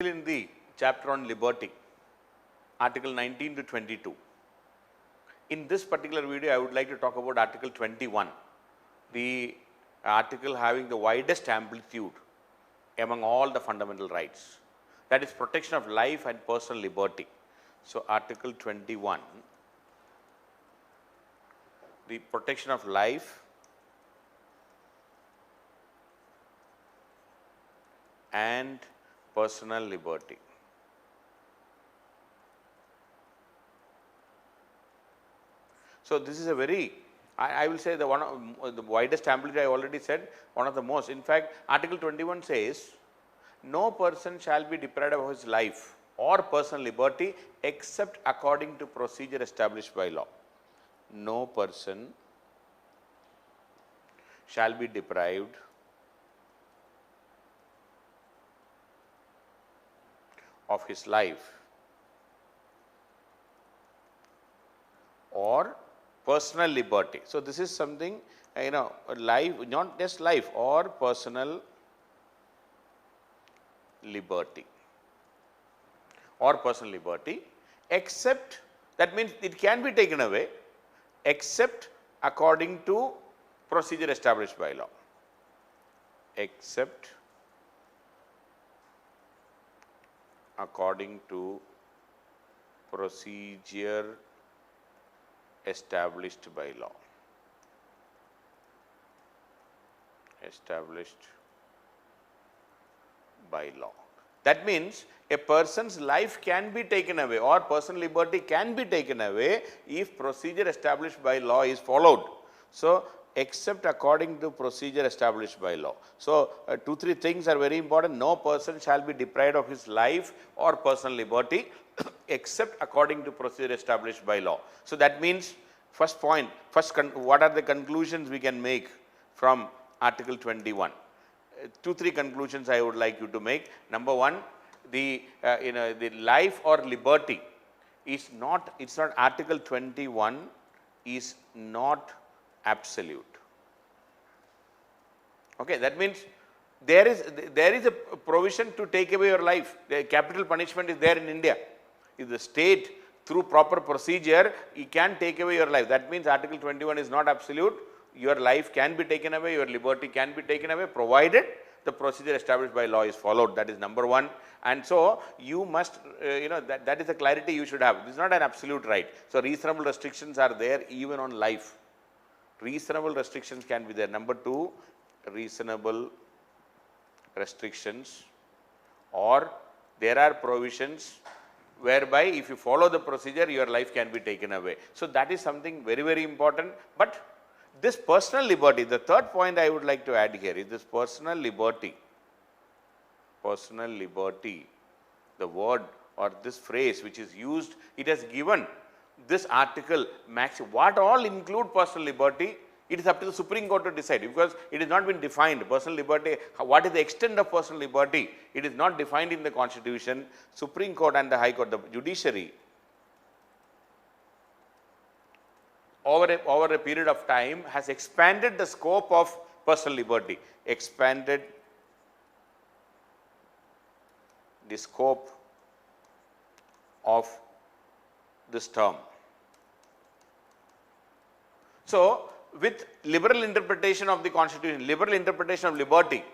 in the chapter on liberty, Article 19 to 22. In this particular video, I would like to talk about Article 21, the article having the widest amplitude among all the fundamental rights, that is protection of life and personal liberty. So, Article 21, the protection of life and personal liberty. So, this is a very, I will say the one of the widest amplitude I already said, one of the most. In fact, Article 21 says, no person shall be deprived of his life or personal liberty except according to procedure established by law. No person shall be deprived of his life or personal liberty. So, this is something life, not just life, or personal liberty or personal liberty, except, that means it can be taken away except according to procedure established by law, except according to procedure established by law, established by law. That means a person's life can be taken away or personal liberty can be taken away if procedure established by law is followed. So, except according to procedure established by law. So, 2-3 things are very important. No person shall be deprived of his life or personal liberty except according to procedure established by law. So, that means first point, what are the conclusions we can make from Article 21? 2-3 conclusions I would like you to make. Number one, the life or liberty is not, it's not, Article 21 is not absolute. Okay, that means there is a provision to take away your life. The capital punishment is there in India. If the state through proper procedure, it can take away your life. That means Article 21 is not absolute. Your life can be taken away, your liberty can be taken away, provided the procedure established by law is followed. That is number one. And so, you must, that is the clarity you should have. This is not an absolute right. So, reasonable restrictions are there even on life. Reasonable restrictions can be there. Number two, reasonable restrictions, or there are provisions whereby if you follow the procedure, your life can be taken away. So, that is something very, very important. But this personal liberty, the third point I would like to add here is this personal liberty. Personal liberty, the word or this phrase which is used, it has given this article what all include personal liberty. It is up to the Supreme Court to decide, because it has not been defined. Personal liberty, what is the extent of personal liberty? It is not defined in the Constitution. Supreme Court and the High Court, the judiciary, over a period of time has expanded the scope of personal liberty, expanded the scope of this term. So, with liberal interpretation of the Constitution, liberal interpretation of liberty,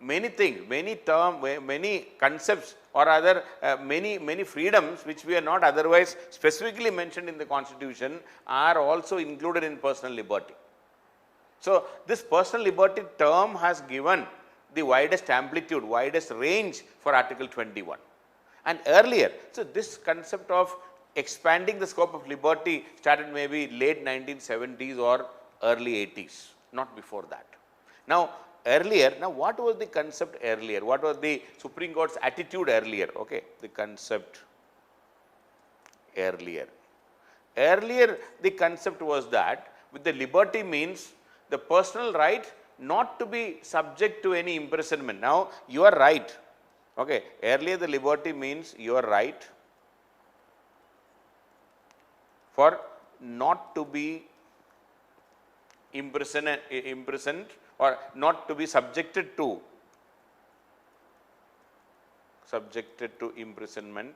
many things, many terms, many concepts or other many freedoms which we are not otherwise specifically mentioned in the Constitution are also included in personal liberty. So, this personal liberty term has given the widest amplitude, widest range for Article 21. And earlier, so this concept of expanding the scope of liberty started maybe late 1970s or early 80s, not before that. Now, what was the concept earlier? What was the Supreme Court's attitude earlier? Okay, the concept earlier. Earlier, the concept was that with the liberty means the personal right not to be subject to any imprisonment. Now, you are right. Okay, earlier the liberty means your right for not to be imprisoned or not to be subjected to subjected to imprisonment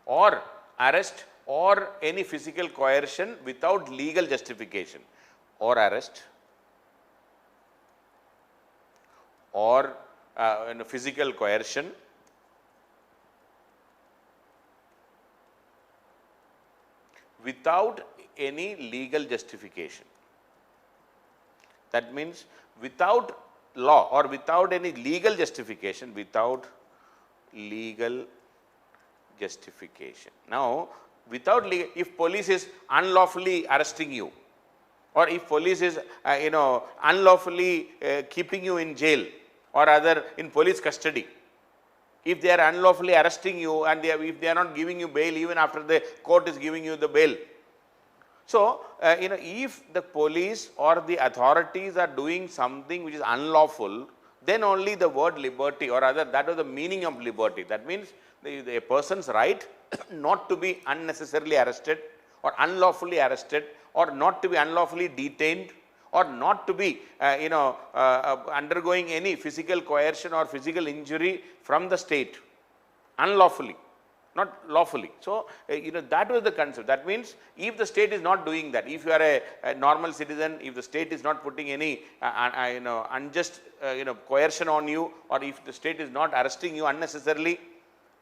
or arrest or any physical coercion without legal justification, or arrest or physical coercion without any legal justification. That means without law or without any legal justification, without legal justification. Now, without legal, if police is unlawfully arresting you, or if police is unlawfully keeping you in jail or other in police custody, if they are unlawfully arresting you and if they are not giving you bail even after the court is giving you the bail. So, if the police or the authorities are doing something which is unlawful, then only the word liberty, or rather that was the meaning of liberty. That means a person's right not to be unnecessarily arrested or unlawfully arrested, or not to be unlawfully detained, or not to be undergoing any physical coercion or physical injury from the state unlawfully, not lawfully. So, that was the concept. That means if the state is not doing that, if you are a normal citizen, if the state is not putting any unjust coercion on you, or if the state is not arresting you unnecessarily,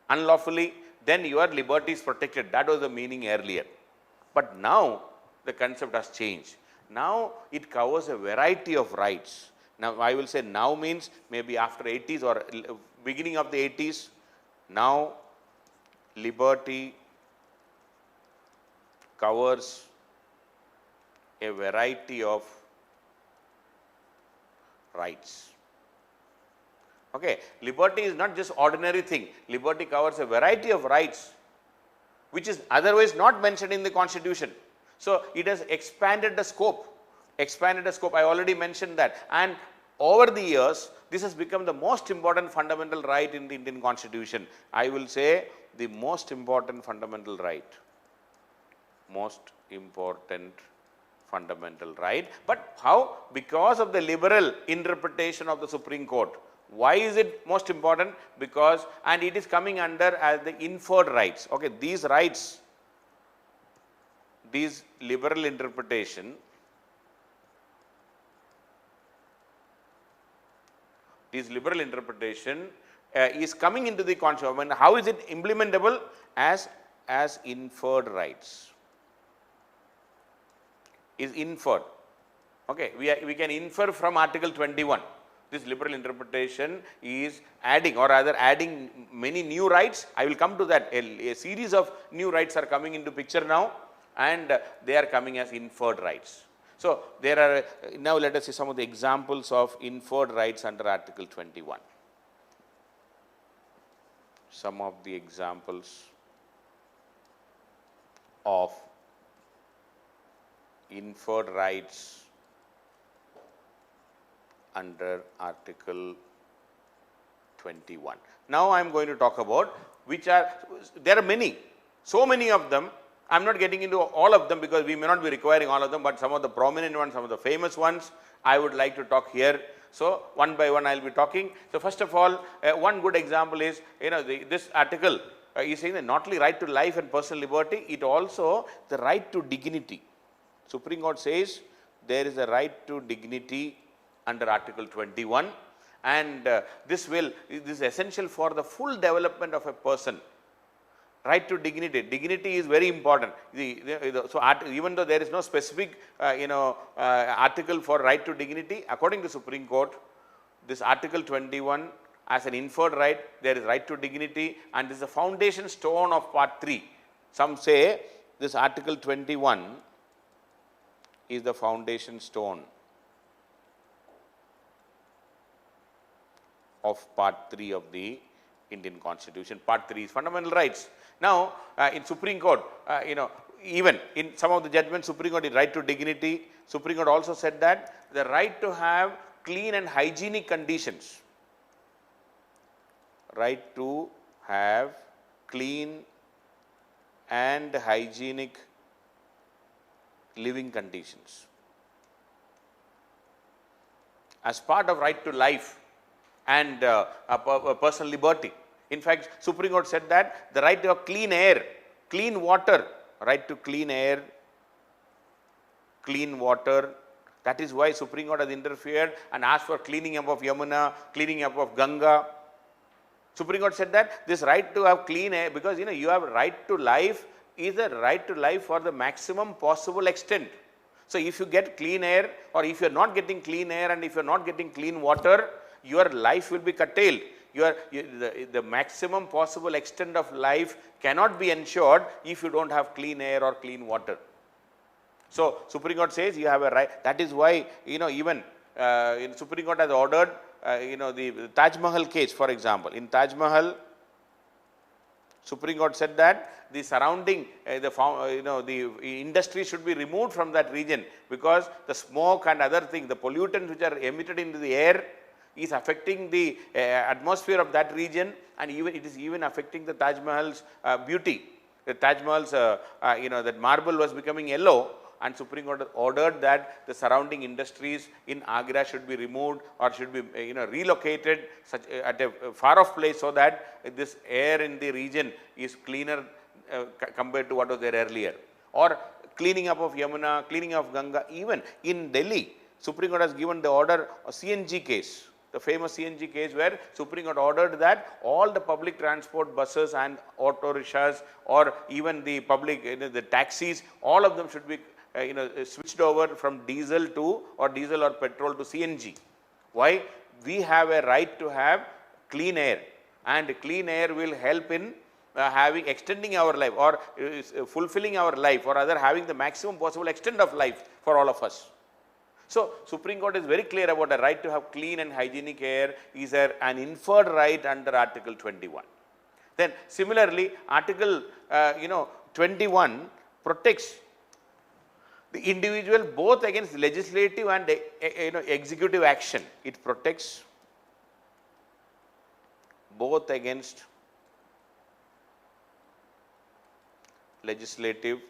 unlawfully, then your liberty is protected. That was the meaning earlier. But now the concept has changed. Now it covers a variety of rights. Now I will say now means maybe after 80s or beginning of the 80s. Now liberty covers a variety of rights. Okay, liberty is not just ordinary thing. Liberty covers a variety of rights which is otherwise not mentioned in the Constitution. So it has expanded the scope. I already mentioned that. And over the years, this has become the most important fundamental right in the Indian Constitution. I will say the most important fundamental right. Most important fundamental right. But how? Because of the liberal interpretation of the Supreme Court. Why is it most important? Because, and it is coming under as the inferred rights. Okay, these rights, these liberal interpretation, is coming into the Constitution. How is it implementable? As inferred rights. Is inferred. Okay, we can infer from Article 21. This liberal interpretation is adding, or rather adding many new rights. I will come to that. A series of new rights are coming into picture now, and they are coming as inferred rights. So there are, now let us see some of the examples of inferred rights under Article 21. Some of the examples of inferred rights under Article 21. Now I am going to talk about which are, there are many, so many of them. I am not getting into all of them because we may not be requiring all of them, but some of the prominent ones, some of the famous ones, I would like to talk here. So one by one I will be talking. So first of all, one good example is, this article is saying that not only right to life and personal liberty, it also the right to dignity. Supreme Court says there is a right to dignity under Article 21, and this is essential for the full development of a person. Right to dignity. Dignity is very important. So even though there is no specific article for right to dignity, according to Supreme Court, this Article 21 as an inferred right, there is right to dignity, and this is the foundation stone of Part 3. Some say this Article 21 is the foundation stone of Part 3 of the Indian Constitution. Part 3 is fundamental rights. Now, in Supreme Court, even in some of the judgments, Supreme Court is right to dignity. Supreme Court also said that the right to have clean and hygienic conditions. Right to have clean and hygienic living conditions. As part of right to life, and personal liberty. In fact, Supreme Court said that the right to have clean air, clean water, right to clean air, clean water. That is why Supreme Court has interfered and asked for cleaning up of Yamuna, cleaning up of Ganga. Supreme Court said that this right to have clean air, because you have right to life, is a right to life for the maximum possible extent. So if you get clean air, or if you are not getting clean air and if you are not getting clean water, your life will be curtailed. The maximum possible extent of life cannot be ensured if you don't have clean air or clean water. So Supreme Court says you have a right. That is why even Supreme Court has ordered the Taj Mahal case, for example. In Taj Mahal, Supreme Court said that the surrounding the industry should be removed from that region, because the smoke and other things, the pollutants which are emitted into the air is affecting the atmosphere of that region, and it is even affecting the Taj Mahal's beauty. The Taj Mahal's that marble was becoming yellow, and Supreme Court ordered that the surrounding industries in Agra should be removed or should be relocated at a far off place, so that this air in the region is cleaner compared to what was there earlier. Or cleaning up of Yamuna, cleaning up of Ganga. Even in Delhi, Supreme Court has given the order, a CNG case, the famous CNG case, where Supreme Court ordered that all the public transport buses and auto rickshaws, or even the public the taxis, all of them should be switched over from diesel or petrol to CNG. Why? We have a right to have clean air, and clean air will help in extending our life, or fulfilling our life, or rather having the maximum possible extent of life for all of us. So Supreme Court is very clear about a right to have clean and hygienic air is an inferred right under Article 21. Then similarly, Article 21 protects the individual both against legislative and executive action. It protects both against legislative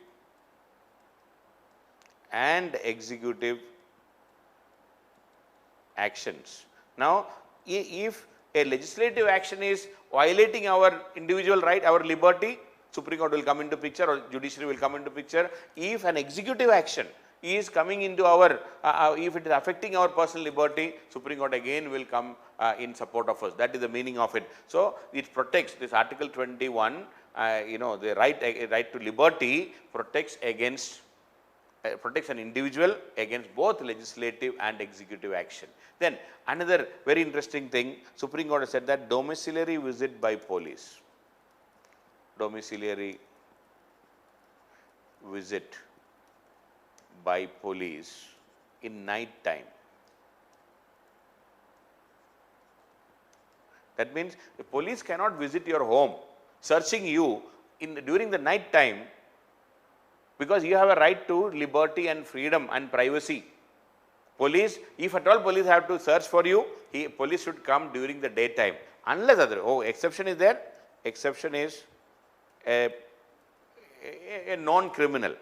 and executive actions. Now, if a legislative action is violating our individual right, our liberty, Supreme Court will come into picture, or judiciary will come into picture. If an executive action is coming into our, if it is affecting our personal liberty, Supreme Court again will come in support of us. That is the meaning of it. So it protects this Article 21, the right to liberty protects against, protects an individual against both legislative and executive action. Then another very interesting thing, Supreme Court has said that domiciliary visit by police. Domiciliary visit by police in night time. That means the police cannot visit your home searching you during the night time, because you have a right to liberty and freedom and privacy. Police, if at all police have to search for you, police should come during the daytime, unless exception is there. Exception is a non-criminal,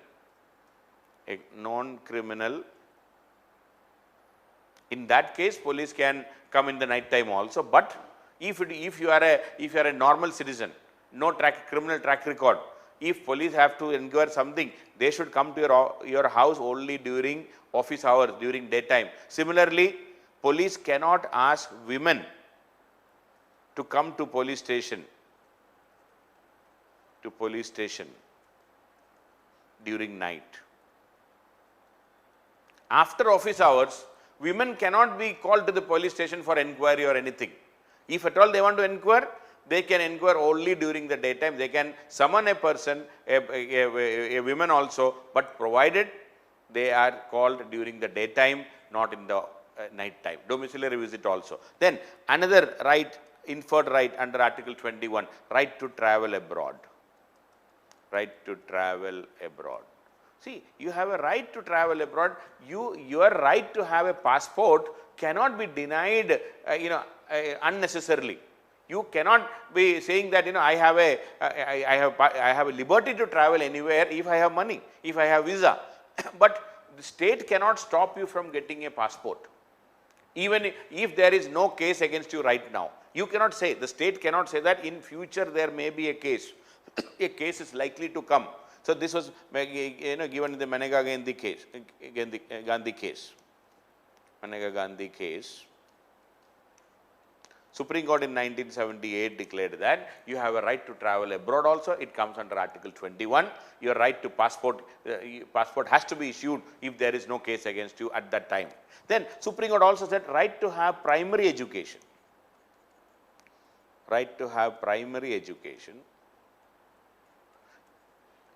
in that case police can come in the night time also. But if you are a normal citizen, no criminal track record, if police have to inquire something, they should come to your house only during office hours, during daytime. Similarly, police cannot ask women to come to police station during night. After office hours, women cannot be called to the police station for enquiry or anything. If at all they want to enquire, they can inquire only during the daytime. They can summon a person, a woman also, but provided they are called during the daytime, not in the night time. Domiciliary visit also. Then another right, inferred right under Article 21, right to travel abroad. Right to travel abroad. See, you have a right to travel abroad. Your right to have a passport cannot be denied, unnecessarily. You cannot be saying that I have a liberty to travel anywhere if I have money, if I have visa. But the state cannot stop you from getting a passport. Even if there is no case against you right now, you cannot say, the state cannot say that in future there may be a case. A case is likely to come. So this was given in the Maneka Gandhi case. Maneka Gandhi case. Supreme Court in 1978 declared that you have a right to travel abroad also. It comes under Article 21. Your right to passport has to be issued if there is no case against you at that time. Then Supreme Court also said right to have primary education. Right to have primary education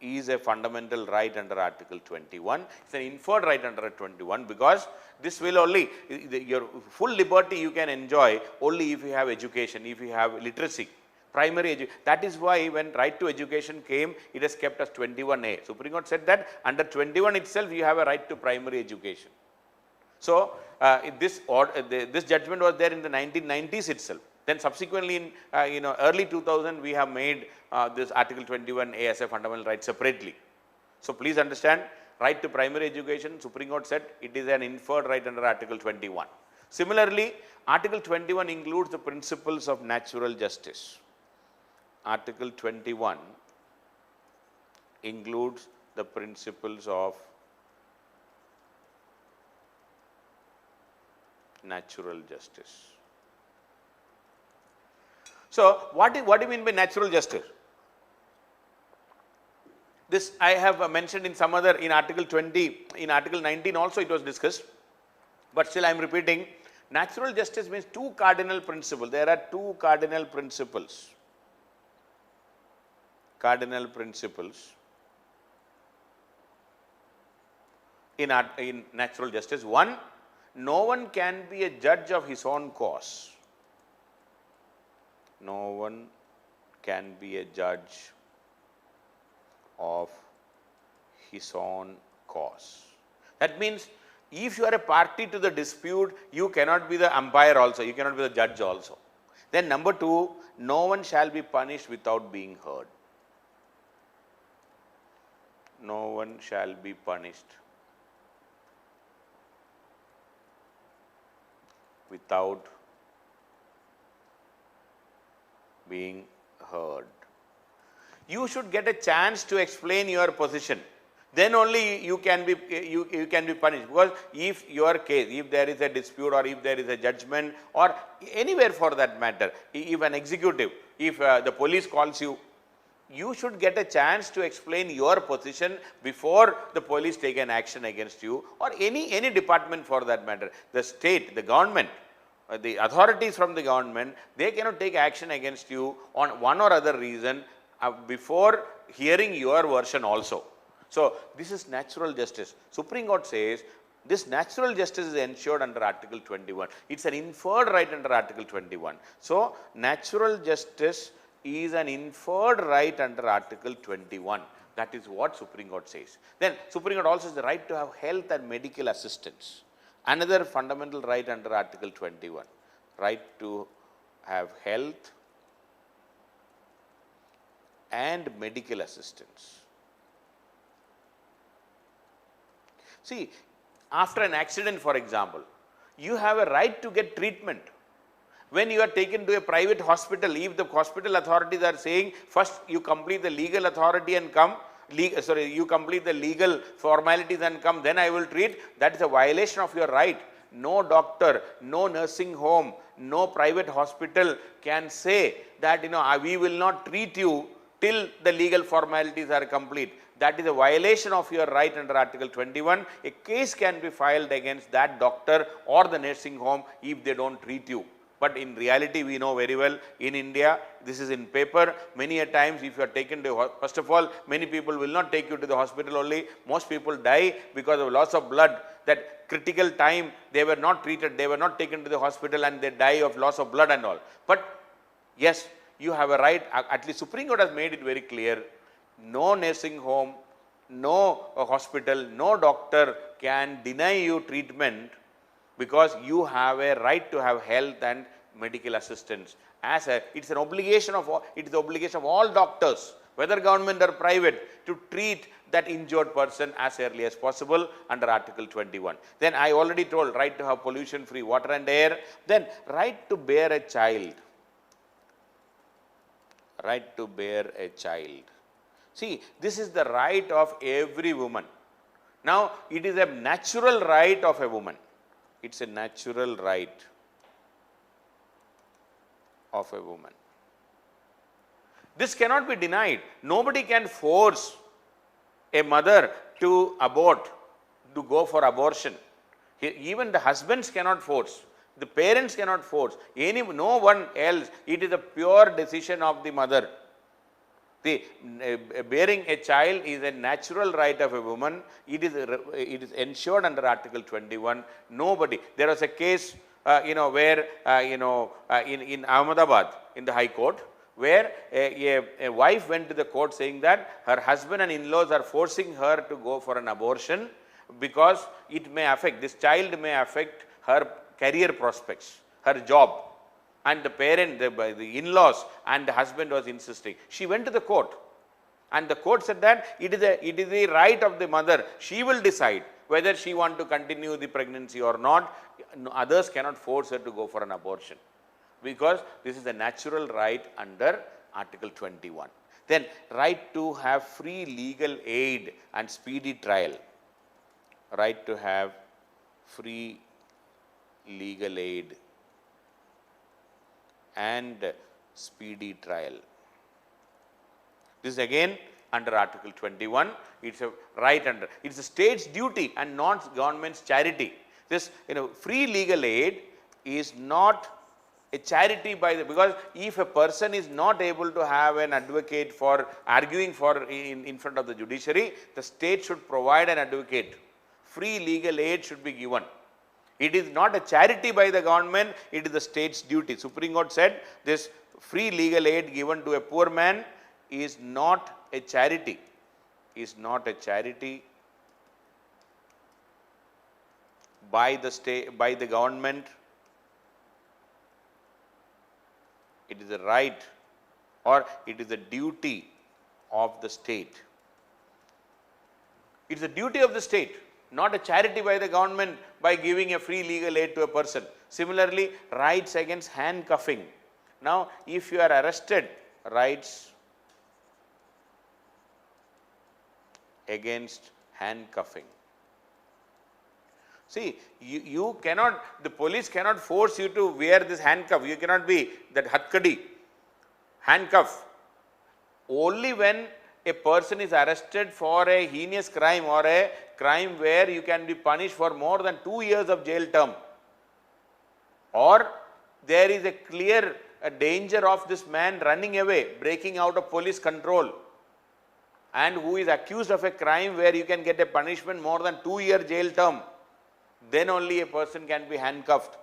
is a fundamental right under Article 21. It's an inferred right under 21 because this will only, your full liberty you can enjoy only if you have education, if you have literacy, primary education. That is why when right to education came, it is kept as 21A. Supreme Court said that under 21 itself you have a right to primary education. So this judgment was there in the 1990s itself. Then subsequently in early 2000 we have made this Article 21A as a fundamental right separately. So please understand, right to primary education, Supreme Court said it is an inferred right under Article 21. Similarly, Article 21 includes the principles of natural justice. Article 21 includes the principles of natural justice. So what do you mean by natural justice? This I have mentioned in some other, in Article 20, in Article 19 also it was discussed, but still I am repeating. Natural justice means two cardinal principles. There are two cardinal principles. Cardinal principles in natural justice. One, no one can be a judge of his own cause. No one can be a judge of his own cause. That means if you are a party to the dispute, you cannot be the umpire also, you cannot be the judge also. Then number two, no one shall be punished without being heard. No one shall be punished without being heard. You should get a chance to explain your position. Then only you can be punished. Because if your case, if there is a dispute or if there is a judgment or anywhere for that matter, if an executive, if the police calls you, you should get a chance to explain your position before the police take an action against you, or any department for that matter. The state, the government, the authorities from the government, they cannot take action against you on one or other reason before hearing your version also. So this is natural justice. Supreme Court says this natural justice is ensured under Article 21. It's an inferred right under Article 21. So natural justice is an inferred right under Article 21. That is what Supreme Court says. Then Supreme Court also says the right to have health and medical assistance. Another fundamental right under Article 21. Right to have health and medical assistance. See, after an accident, for example, you have a right to get treatment. When you are taken to a private hospital, if the hospital authorities are saying, first you complete the legal authority and come, you complete the legal formalities and come, then I will treat, that is a violation of your right. No doctor, no nursing home, no private hospital can say that, we will not treat you till the legal formalities are complete. That is a violation of your right under Article 21. A case can be filed against that doctor or the nursing home if they don't treat you. But in reality, we know very well in India, this is in paper. Many a times, if you are taken to, first of all, many people will not take you to the hospital only. Most people die because of loss of blood. That critical time, they were not treated, they were not taken to the hospital and they die of loss of blood and all. But yes, you have a right, at least Supreme Court has made it very clear, no nursing home, no hospital, no doctor can deny you treatment because you have a right to have health and medical assistance. It's an obligation of all, it is the obligation of all doctors whether government or private, to treat that injured person as early as possible under Article 21. Then I already told right to have pollution free water and air. Then right to bear a child. Right to bear a child. See, this is the right of every woman. Now, it is a natural right of a woman. It's a natural right of a woman. This cannot be denied. Nobody can force a mother to abort, to go for abortion. Even the husbands cannot force. The parents cannot force. No one else. It is a pure decision of the mother. Bearing a child is a natural right of a woman. It is ensured under Article 21. Nobody. There was a case, where, in Ahmedabad, in the High Court, where a wife went to the court saying that her husband and in-laws are forcing her to go for an abortion because it may affect, this child may affect her career prospects, her job. And the parent, the in-laws and the husband was insisting. She went to the court and the court said that it is the right of the mother. She will decide whether she wants to continue the pregnancy or not. Others cannot force her to go for an abortion, because this is a natural right under Article 21. Then right to have free legal aid and speedy trial. Right to have free legal aid and speedy trial. This is again under Article 21. It's a right under, it's a state's duty and not government's charity. This, free legal aid is not a charity because if a person is not able to have an advocate for arguing for in front of the judiciary, the state should provide an advocate. Free legal aid should be given. It is not a charity by the government, it is the state's duty. Supreme Court said this free legal aid given to a poor man is not a charity, by the state, by the government. It is a right or it is a duty of the state. It is a duty of the state, not a charity by the government by giving a free legal aid to a person. Similarly, rights against handcuffing. Now, if you are arrested, rights against handcuffing. See, you cannot, the police cannot force you to wear this handcuff. You cannot be that hatkadi, handcuff. Only when a person is arrested for a heinous crime or a crime where you can be punished for more than 2 years of jail term, or there is a clear danger of this man running away, breaking out of police control, and who is accused of a crime where you can get a punishment more than 2-year jail term, then only a person can be handcuffed.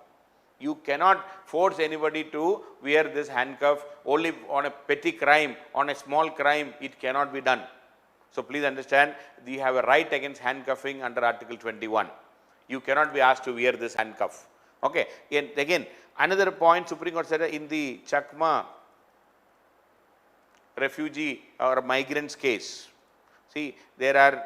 You cannot force anybody to wear this handcuff only on a petty crime, on a small crime, it cannot be done. So please understand, we have a right against handcuffing under Article 21. You cannot be asked to wear this handcuff. Okay. And again, another point Supreme Court said in the Chakma refugee or migrants case. See, there are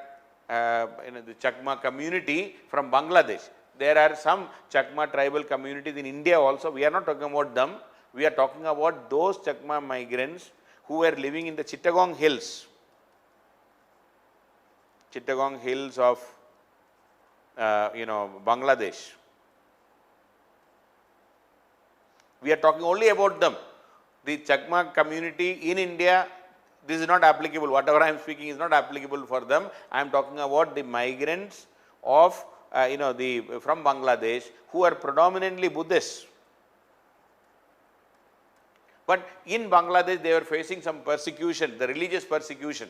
the Chakma community from Bangladesh. There are some Chakma tribal communities in India also. We are not talking about them. We are talking about those Chakma migrants who were living in the Chittagong Hills. Chittagong Hills of Bangladesh. We are talking only about them. The Chakma community in India, this is not applicable. Whatever I am speaking is not applicable for them. I am talking about the migrants of from Bangladesh who are predominantly Buddhists. But in Bangladesh they were facing some persecution, the religious persecution.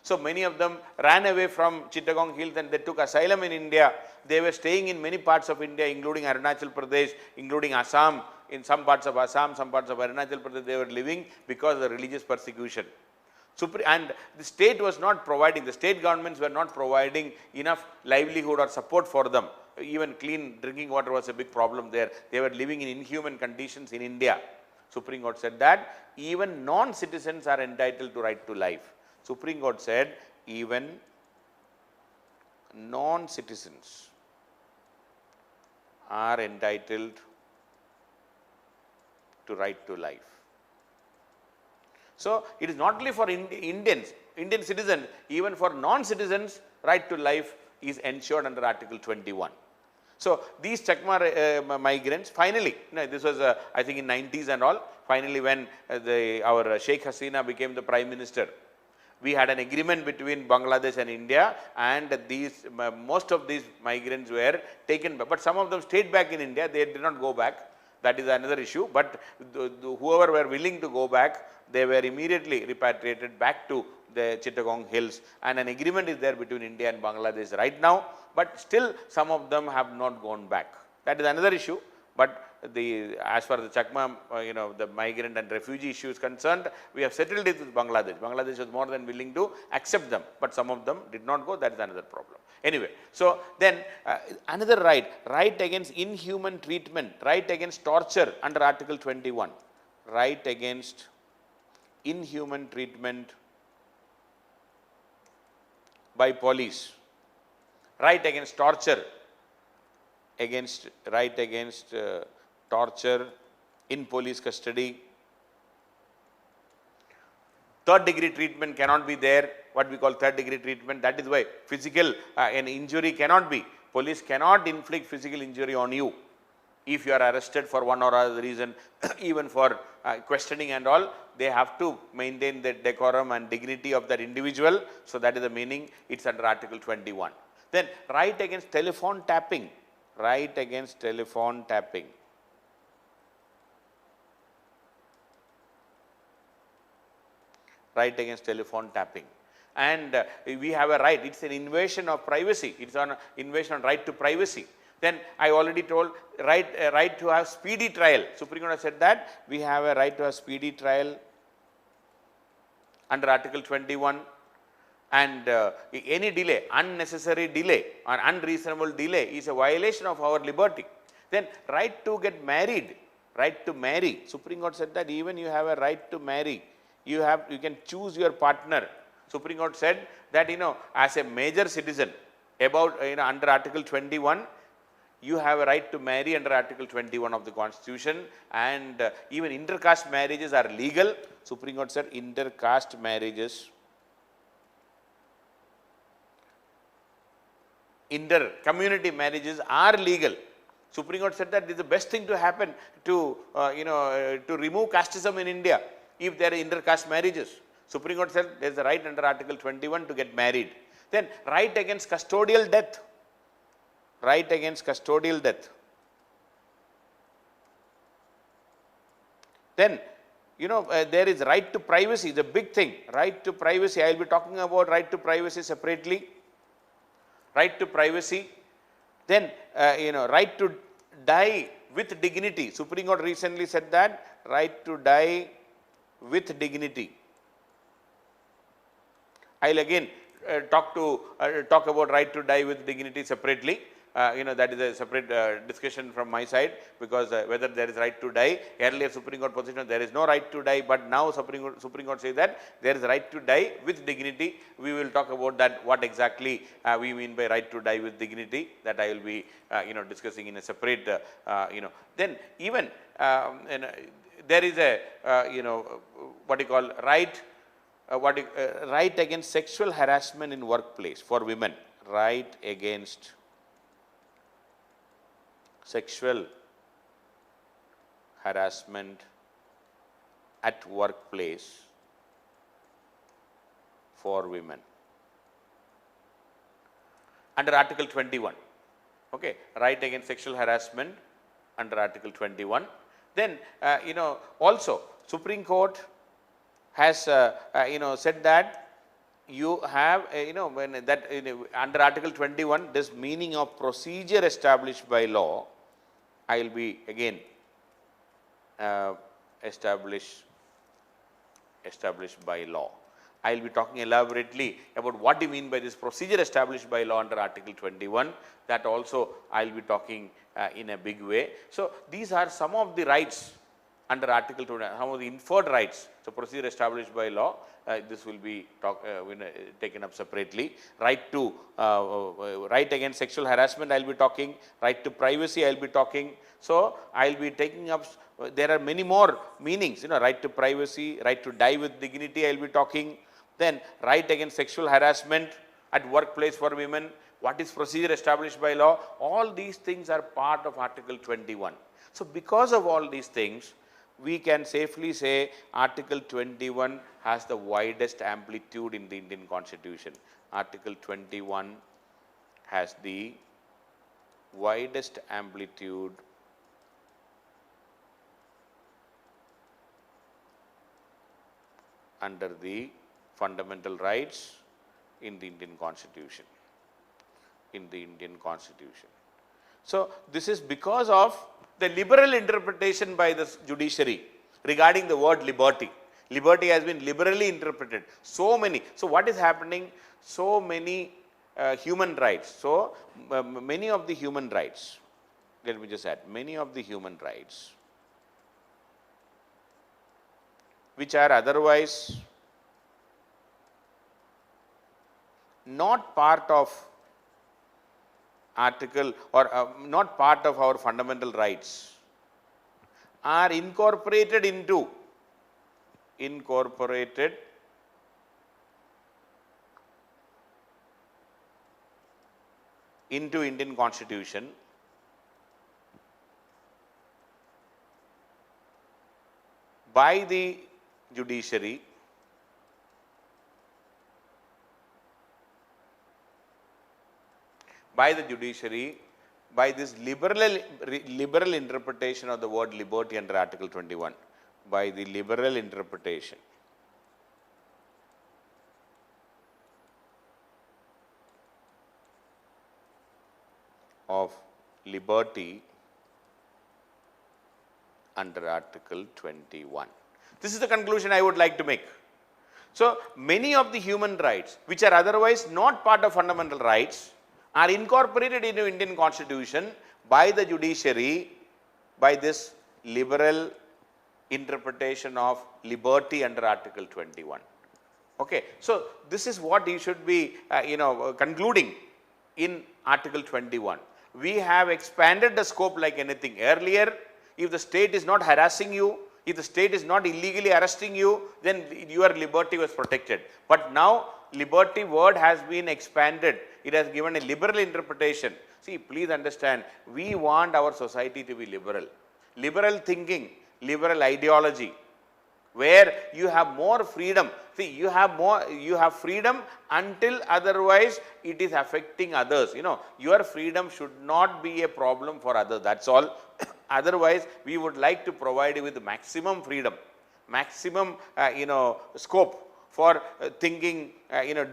So many of them ran away from Chittagong Hills and they took asylum in India. They were staying in many parts of India, including Arunachal Pradesh, including Assam. In some parts of Assam, some parts of Arunachal Pradesh, they were living because of the religious persecution. And the state was not providing, the state governments were not providing enough livelihood or support for them. Even clean drinking water was a big problem there. They were living in inhuman conditions in India. Supreme Court said that even non-citizens are entitled to right to life. Supreme Court said even non-citizens are entitled to right to life. So, it is not only for Indian citizens, even for non-citizens, right to life is ensured under Article 21. So, these Chakma migrants finally, this was I think in 90s and all, finally when our Sheikh Hasina became the Prime Minister, we had an agreement between Bangladesh and India, and most of these migrants were taken back, but some of them stayed back in India, they did not go back. That is another issue, but whoever were willing to go back, they were immediately repatriated back to the Chittagong Hills, and an agreement is there between India and Bangladesh right now, but still some of them have not gone back. That is another issue, but as far as the Chakma, the migrant and refugee issue is concerned, we have settled it with Bangladesh. Bangladesh was more than willing to accept them, but some of them did not go. That is another problem. Anyway, so then another right against inhuman treatment, right against torture under Article 21, right against inhuman treatment by police, right against torture, right against torture in police custody. Third degree treatment cannot be there, what we call third degree treatment. That is why physical an injury cannot be. Police cannot inflict physical injury on you if you are arrested for one or other reason, even for questioning and all. They have to maintain the decorum and dignity of that individual. So, that is the meaning, it is under Article 21. Then right against telephone tapping, right against telephone tapping. Right against telephone tapping, and we have a right, it is an invasion of privacy, it is an invasion on right to privacy. Then I already told right to have speedy trial. Supreme Court has said that we have a right to have speedy trial under Article 21, and any delay, unnecessary delay or unreasonable delay is a violation of our liberty. Then right to get married, right to marry. Supreme Court said that even you have a right to marry. You can choose your partner. Supreme Court said that as a major citizen under Article 21, you have a right to marry under Article 21 of the Constitution, and even intercaste marriages are legal. Supreme Court said intercaste marriages, inter-community marriages are legal. Supreme Court said that this is the best thing to happen to to remove casteism in India. If there are intercaste marriages, Supreme Court said there is a right under Article 21 to get married. Then right against custodial death, right against custodial death. Then there is right to privacy, the big thing, right to privacy. I will be talking about right to privacy separately. Right to privacy. Then right to die with dignity. Supreme Court recently said that right to die with dignity. I will again talk about right to die with dignity separately. That is a separate discussion from my side, because whether there is right to die, earlier Supreme Court position there is no right to die, but now Supreme Court says that there is right to die with dignity. We will talk about that, what exactly we mean by right to die with dignity, that I will be discussing in a separate then even there is a what you call right against sexual harassment in workplace for women, right against sexual harassment at workplace for women under Article 21. Okay, right against sexual harassment under Article 21. Then also Supreme Court has said that you have when that under Article 21, this meaning of procedure established by law, I will be again established by law. I will be talking elaborately about what do you mean by this procedure established by law under Article 21. That also I will be talking in a big way. So these are some of the rights under Article 20, some of the inferred rights. So procedure established by law, this will be taken up separately. Right to right against sexual harassment, I will be talking. Right to privacy, I will be talking. So I will be taking up. There are many more meanings. Right to privacy, right to die with dignity, I will be talking. Then right against sexual harassment at workplace for women. What is procedure established by law? All these things are part of Article 21. So because of all these things, we can safely say Article 21 has the widest amplitude in the Indian Constitution. Article 21 has the widest amplitude under the fundamental rights in the Indian Constitution. So this is because of the liberal interpretation by the judiciary regarding the word liberty. Liberty has been liberally interpreted. So what is happening? So many human rights. So many of the human rights, let me just add, many of the human rights which are otherwise not part of article or not part of our fundamental rights are incorporated into Indian Constitution by the judiciary by this liberal interpretation of the word liberty under Article 21, by the liberal interpretation of liberty under Article 21. This is the conclusion I would like to make. So many of the human rights which are otherwise not part of fundamental rights are incorporated into Indian Constitution by the judiciary by this liberal interpretation of liberty under Article 21. Okay, so this is what you should be concluding in Article 21. We have expanded the scope like anything. Earlier, if the state is not harassing you, if the state is not illegally arresting you, then your liberty was protected. But now liberty word has been expanded. It has given a liberal interpretation. See, please understand, we want our society to be liberal. Liberal thinking, liberal ideology, where you have more freedom. See, you have freedom until otherwise it is affecting others. Your freedom should not be a problem for others. That's all. Otherwise, we would like to provide you with maximum freedom, maximum, scope for thinking,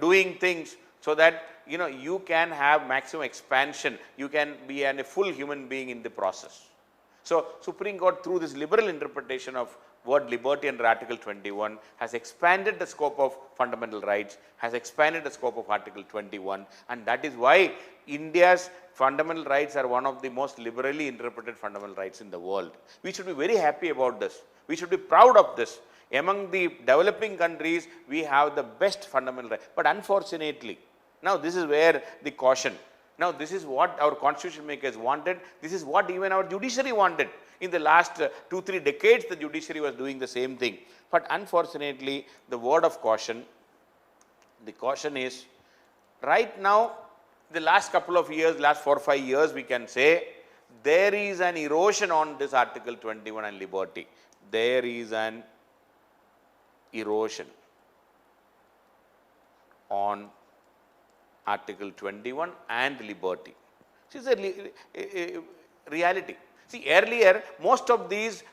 doing things so that, you can have maximum expansion. You can be a full human being in the process. So Supreme Court, through this liberal interpretation of word liberty under Article 21, has expanded the scope of fundamental rights, has expanded the scope of Article 21, and that is why India's fundamental rights are one of the most liberally interpreted fundamental rights in the world. We should be very happy about this. We should be proud of this. Among the developing countries, we have the best fundamental rights. But unfortunately, now this is where the caution. Now this is what our constitution makers wanted. This is what even our judiciary wanted. In the last 2-3 decades, the judiciary was doing the same thing. But unfortunately, the word of caution, the caution is, right now, the last couple of years, last 4 or 5 years, we can say, there is an erosion on this Article 21 and liberty. There is an erosion on Article 21 and liberty. This is a reality. See, earlier, most of these,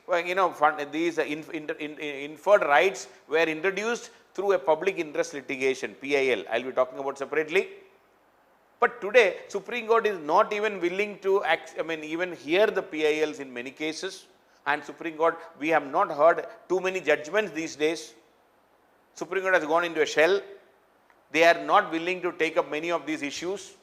inferred rights were introduced through a public interest litigation, PIL. I will be talking about separately. But today, Supreme Court is not even willing to even hear the PILs in many cases. And Supreme Court, we have not heard too many judgments these days. Supreme Court has gone into a shell. They are not willing to take up many of these issues.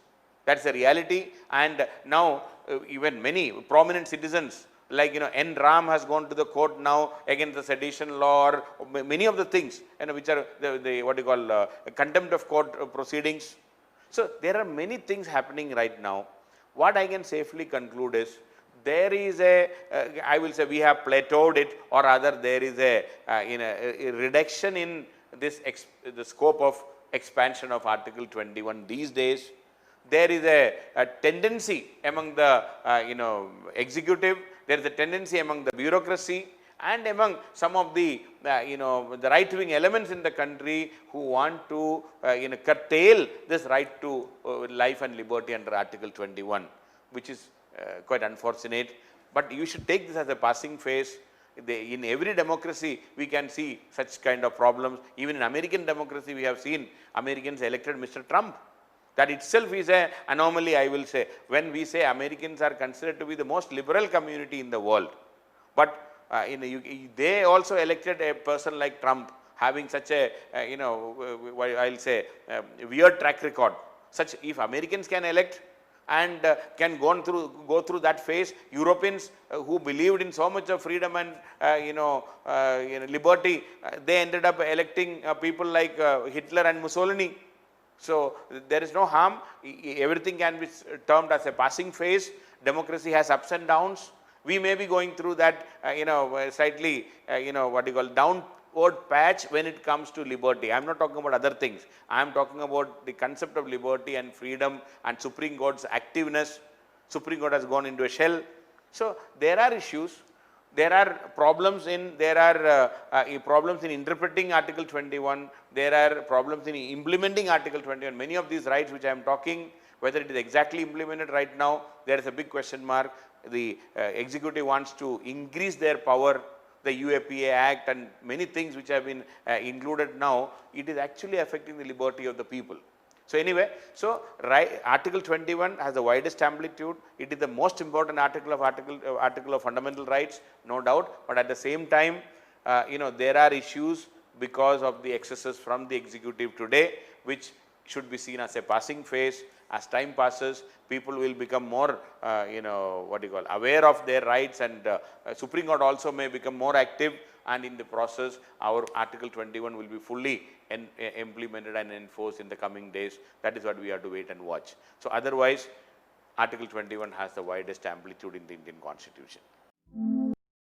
That's the reality. And now, even many prominent citizens like, N. Ram has gone to the court now against the sedition law, or many of the things, which are the what you call contempt of court proceedings. So there are many things happening right now. What I can safely conclude is, there is I will say we have plateaued it, or rather there is a reduction in the scope of expansion of Article 21 these days. There is a tendency among the executive, there is a tendency among the bureaucracy, and among some of the the right wing elements in the country who want to curtail this right to life and liberty under Article 21, which is quite unfortunate. But you should take this as a passing phase. In every democracy we can see such kind of problems. Even in American democracy we have seen Americans elected Mr. Trump. That itself is an anomaly, I will say, when we say Americans are considered to be the most liberal community in the world. But they also elected a person like Trump, having such a I'll say weird track record. Such, if Americans can elect and can go through that phase, Europeans who believed in so much of freedom and liberty, they ended up electing people like Hitler and Mussolini. So there is no harm. Everything can be termed as a passing phase. Democracy has ups and downs. We may be going through that slightly what you call downward patch when it comes to liberty. I am not talking about other things. I am talking about the concept of liberty and freedom and Supreme Court's activeness. Supreme Court has gone into a shell. So there are issues. There are problems in interpreting Article 21. There are problems in implementing Article 21. Many of these rights which I am talking, whether it is exactly implemented right now, there is a big question mark. The executive wants to increase their power. The UAPA Act and many things which have been included now, it is actually affecting the liberty of the people. So anyway, Article 21 has the widest amplitude. It is the most important article of fundamental rights, no doubt. But at the same time, there are issues because of the excesses from the executive today, which should be seen as a passing phase. As time passes, people will become more, aware of their rights, and Supreme Court also may become more active. And in the process, our Article 21 will be fully implemented and enforced in the coming days. That is what we have to wait and watch. So otherwise, Article 21 has the widest amplitude in the Indian Constitution.